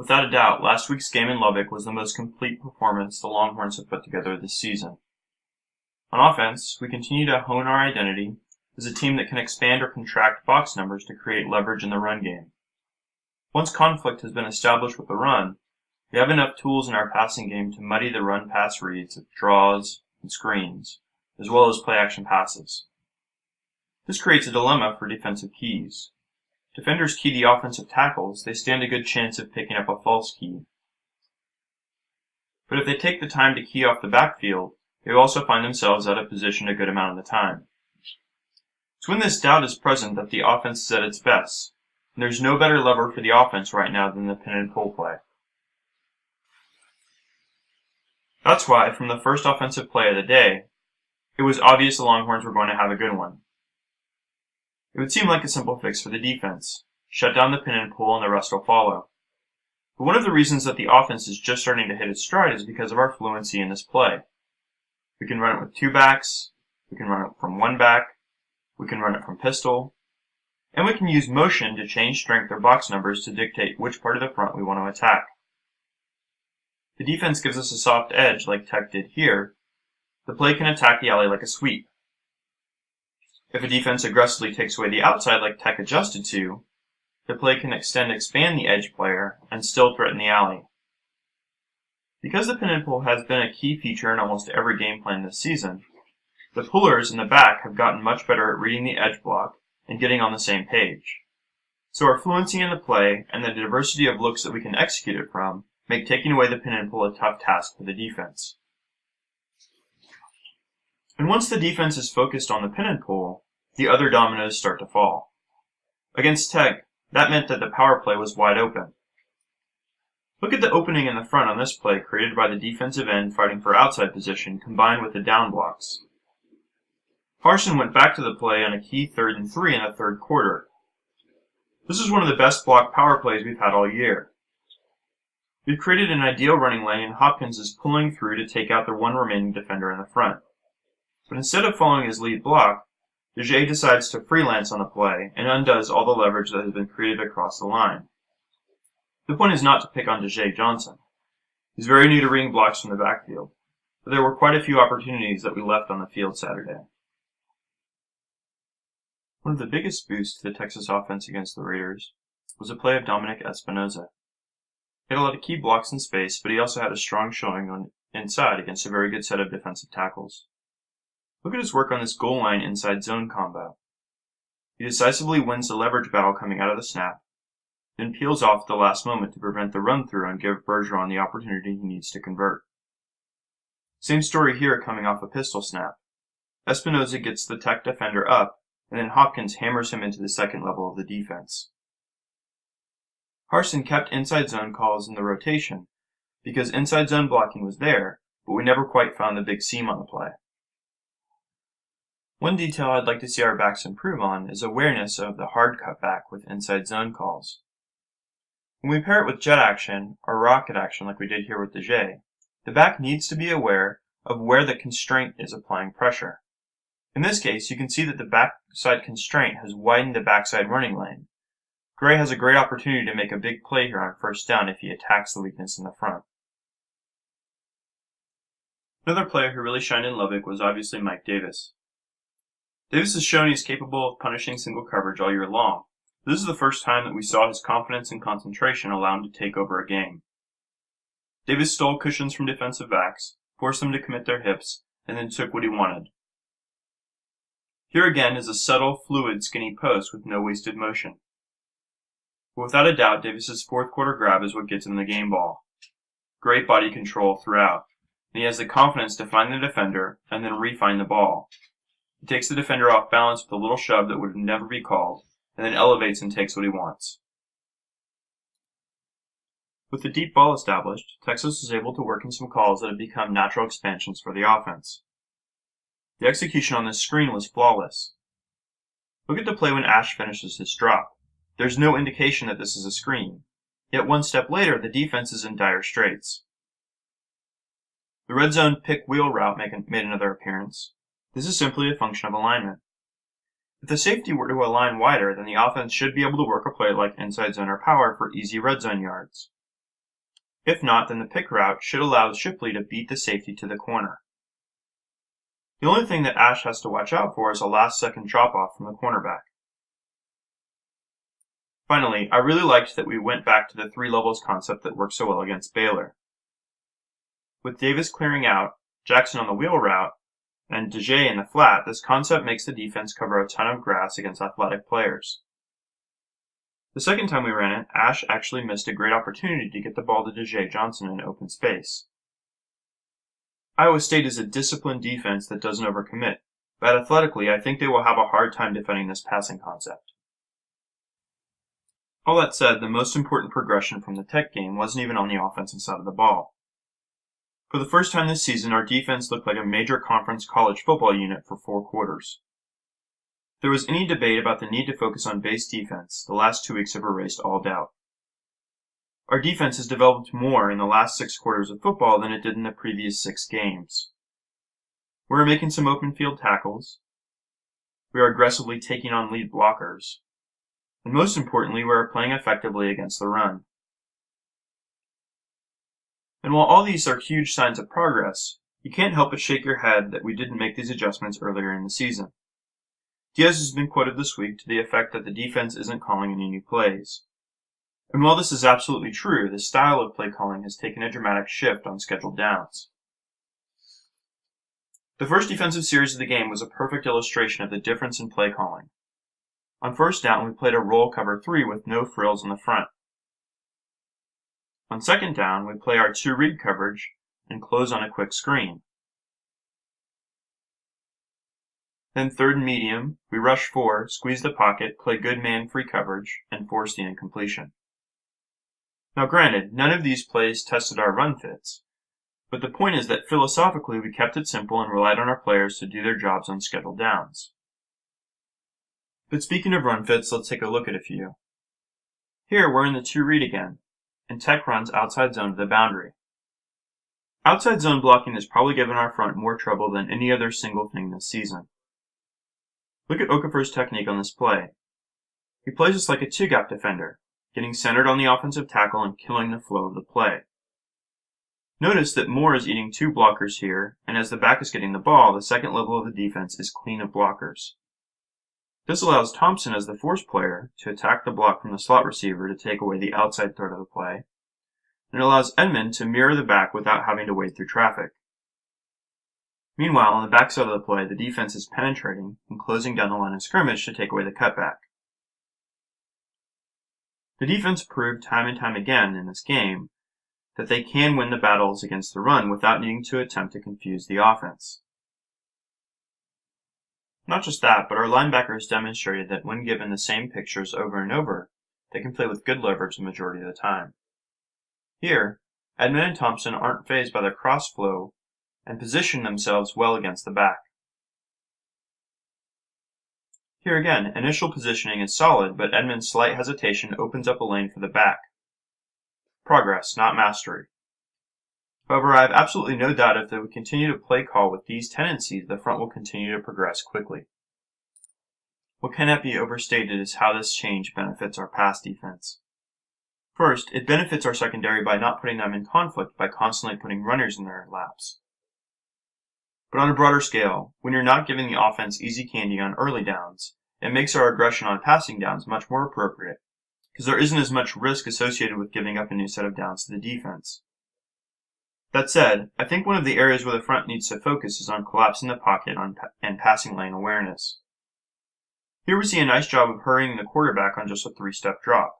Without a doubt, last week's game in Lubbock was the most complete performance the Longhorns have put together this season. On offense, we continue to hone our identity as a team that can expand or contract box numbers to create leverage in the run game. Once conflict has been established with the run, we have enough tools in our passing game to muddy the run-pass reads of draws and screens, as well as play-action passes. This creates a dilemma for defensive keys. Defenders key the offensive tackles, they stand a good chance of picking up a false key. But if they take the time to key off the backfield, they will also find themselves out of position a good amount of the time. It's when this doubt is present that the offense is at its best, and there's no better lever for the offense right now than the pin and pull play. That's why, from the first offensive play of the day, it was obvious the Longhorns were going to have a good one. It would seem like a simple fix for the defense. Shut down the pin and pull and the rest will follow. But one of the reasons that the offense is just starting to hit its stride is because of our fluency in this play. We can run it with two backs, we can run it from one back, we can run it from pistol, and we can use motion to change strength or box numbers to dictate which part of the front we want to attack. The defense gives us a soft edge like Tech did here. The play can attack the alley like a sweep. If a defense aggressively takes away the outside like Tech adjusted to, the play can expand the edge player and still threaten the alley. Because the pin and pull has been a key feature in almost every game plan this season, the pullers in the back have gotten much better at reading the edge block and getting on the same page. So our fluency in the play and the diversity of looks that we can execute it from make taking away the pin and pull a tough task for the defense. And once the defense is focused on the pin and pull, the other dominoes start to fall. Against Tech, that meant that the power play was wide open. Look at the opening in the front on this play created by the defensive end fighting for outside position combined with the down blocks. Harsin went back to the play on a key 3rd and 3 in the third quarter. This is one of the best block power plays we've had all year. We've created an ideal running lane and Hopkins is pulling through to take out the one remaining defender in the front. But instead of following his lead block, DeJay decides to freelance on the play and undoes all the leverage that has been created across the line. The point is not to pick on DeJay Johnson. He's very new to reading blocks from the backfield, but there were quite a few opportunities that we left on the field Saturday. One of the biggest boosts to the Texas offense against the Raiders was a play of Dominic Espinoza. He had a lot of key blocks in space, but he also had a strong showing on inside against a very good set of defensive tackles. Look at his work on this goal line inside zone combo. He decisively wins the leverage battle coming out of the snap, then peels off at the last moment to prevent the run-through and give Bergeron the opportunity he needs to convert. Same story here coming off a pistol snap. Espinoza gets the Tech defender up, and then Hopkins hammers him into the second level of the defense. Harsin kept inside zone calls in the rotation because inside zone blocking was there, but we never quite found the big seam on the play. One detail I'd like to see our backs improve on is awareness of the hard cutback with inside zone calls. When we pair it with jet action or rocket action like we did here with DeJay, the back needs to be aware of where the constraint is applying pressure. In this case, you can see that the backside constraint has widened the backside running lane. Gray has a great opportunity to make a big play here on first down if he attacks the weakness in the front. Another player who really shined in Lubbock was obviously Mike Davis. Davis has shown he's capable of punishing single coverage all year long. This is the first time that we saw his confidence and concentration allow him to take over a game. Davis stole cushions from defensive backs, forced them to commit their hips, and then took what he wanted. Here again is a subtle, fluid, skinny post with no wasted motion. But without a doubt, Davis's fourth quarter grab is what gets him the game ball. Great body control throughout, and he has the confidence to find the defender and then re-find the ball. He takes the defender off balance with a little shove that would never be called, and then elevates and takes what he wants. With the deep ball established, Texas was able to work in some calls that have become natural expansions for the offense. The execution on this screen was flawless. Look at the play when Ash finishes his drop. There's no indication that this is a screen, yet one step later the defense is in dire straits. The red zone pick wheel route made another appearance. This is simply a function of alignment. If the safety were to align wider, then the offense should be able to work a play like inside zone or power for easy red zone yards. If not, then the pick route should allow Shipley to beat the safety to the corner. The only thing that Ash has to watch out for is a last-second drop-off from the cornerback. Finally, I really liked that we went back to the three levels concept that worked so well against Baylor. With Davis clearing out, Jackson on the wheel route, and DeJay in the flat, this concept makes the defense cover a ton of grass against athletic players. The second time we ran it, Ash actually missed a great opportunity to get the ball to DeJay Johnson in open space. Iowa State is a disciplined defense that doesn't overcommit, but athletically I think they will have a hard time defending this passing concept. All that said, the most important progression from the Tech game wasn't even on the offensive side of the ball. For the first time this season, our defense looked like a major conference college football unit for 4 quarters. If there was any debate about the need to focus on base defense, the last 2 weeks have erased all doubt. Our defense has developed more in the last 6 quarters of football than it did in the previous 6 games. We're making some open field tackles. We are aggressively taking on lead blockers. And most importantly, we are playing effectively against the run. And while all these are huge signs of progress, you can't help but shake your head that we didn't make these adjustments earlier in the season. Diaz has been quoted this week to the effect that the defense isn't calling any new plays. And while this is absolutely true, the style of play calling has taken a dramatic shift on scheduled downs. The first defensive series of the game was a perfect illustration of the difference in play calling. On first down, we played a roll cover 3 with no frills in the front. On second down, we play our 2-read coverage and close on a quick screen. Then third and medium, we rush 4, squeeze the pocket, play good man-free coverage, and force the incompletion. Now granted, none of these plays tested our run fits, but the point is that philosophically we kept it simple and relied on our players to do their jobs on scheduled downs. But speaking of run fits, let's take a look at a few. Here we're in the 2-read again, and Tech runs outside zone to the boundary. Outside zone blocking has probably given our front more trouble than any other single thing this season. Look at Okafor's technique on this play. He plays us like a 2-gap defender, getting centered on the offensive tackle and killing the flow of the play. Notice that Moore is eating 2 blockers here, and as the back is getting the ball, the second level of the defense is clean of blockers. This allows Thompson as the force player to attack the block from the slot receiver to take away the outside third of the play, and it allows Edmond to mirror the back without having to wade through traffic. Meanwhile, on the backside of the play, the defense is penetrating and closing down the line of scrimmage to take away the cutback. The defense proved time and time again in this game that they can win the battles against the run without needing to attempt to confuse the offense. Not just that, but our linebackers demonstrated that when given the same pictures over and over, they can play with good leverage the majority of the time. Here, Edmond and Thompson aren't fazed by the cross flow and position themselves well against the back. Here again, initial positioning is solid, but Edmond's slight hesitation opens up a lane for the back. Progress, not mastery. However, I have absolutely no doubt if they would continue to play call with these tendencies, the front will continue to progress quickly. What cannot be overstated is how this change benefits our pass defense. First, it benefits our secondary by not putting them in conflict by constantly putting runners in their laps. But on a broader scale, when you're not giving the offense easy candy on early downs, it makes our aggression on passing downs much more appropriate, because there isn't as much risk associated with giving up a new set of downs to the defense. That said, I think one of the areas where the front needs to focus is on collapsing the pocket and passing lane awareness. Here we see a nice job of hurrying the quarterback on just a 3-step drop.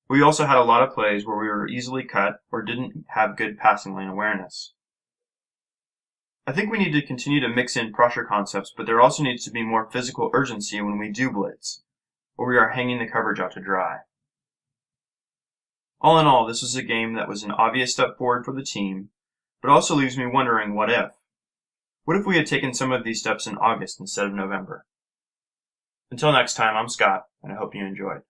We also had a lot of plays where we were easily cut or didn't have good passing lane awareness. I think we need to continue to mix in pressure concepts, but there also needs to be more physical urgency when we do blitz, or we are hanging the coverage out to dry. All in all, this was a game that was an obvious step forward for the team, but also leaves me wondering what if. What if we had taken some of these steps in August instead of November? Until next time, I'm Scott, and I hope you enjoyed.